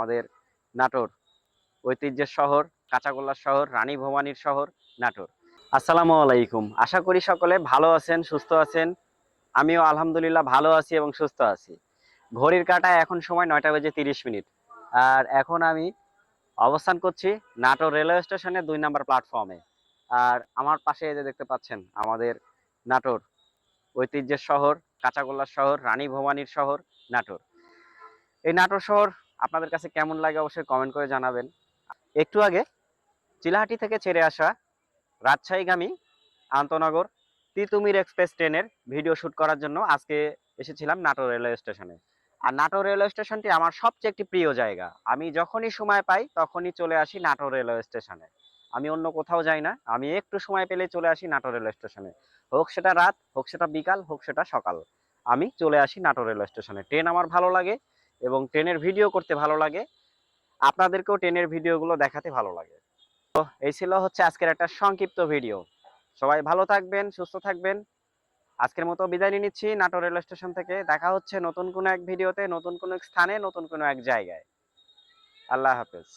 আমাদের নাটোর ঐতিহ্যের শহর, কাঁচাগোল্লার শহর, রানী ভবানীর শহর নাটোর। আসসালামু আলাইকুম, আশা করি সকলে ভালো আছেন, সুস্থ আছেন। আমিও আলহামদুলিল্লাহ ভালো আছি এবং সুস্থ আছি। ঘড়ির কাঁটায় এখন সময় 9টা বেজে 30 মিনিট। আর এখন আমি অবস্থান করছি নাটোর রেলওয়ে স্টেশনের 2 নম্বর প্ল্যাটফর্মে। আর আমার পাশে এই যে দেখতে পাচ্ছেন আমাদের নাটোর ঐতিহ্যের শহর, কাঁচাগোল্লার শহর, রানী ভবানীর শহর নাটোর। এই নাটোর শহর আপনাদের কাছে কেমন লাগে অবশ্যই কমেন্ট করে জানাবেন। একটু আগে চিলাহাটি থেকে ছেড়ে আসা রাজশাহীগামী আন্তনগর তিতুমির এক্সপ্রেস ট্রেনের ভিডিও শুট করার জন্য আজকে এসেছিলাম নাটোর রেলওয়ে স্টেশনে। আর নাটোর রেলওয়ে স্টেশনটি আমার সবচেয়ে একটি প্রিয় জায়গা। আমি যখনই সময় পাই তখনই চলে আসি নাটোর রেলওয়ে স্টেশনে। আমি অন্য কোথাও যাই না, আমি একটু সময় পেলে চলে আসি নাটোর রেলওয়ে স্টেশনে। হোক সেটা রাত, হোক সেটা বিকাল, হোক সেটা সকাল, আমি চলে আসি নাটোর রেলওয়ে স্টেশনে। ট্রেন আমার ভালো লাগে এবং ট্রেনের ভিডিও করতে ভালো লাগে। আপনাদেরকেও ট্রেনের ভিডিওগুলো দেখাতে ভালো লাগে। তো এই ছিল হচ্ছে আজকের একটা সংক্ষিপ্ত ভিডিও। সবাই ভালো থাকবেন, সুস্থ থাকবেন। আজকের মতো বিদায় নিয়ে নিচ্ছি নাটোর রেল স্টেশন থেকে। দেখা হচ্ছে নতুন কোনো এক ভিডিওতে, নতুন কোনো এক স্থানে, নতুন কোনো এক জায়গায়। আল্লাহ হাফেজ।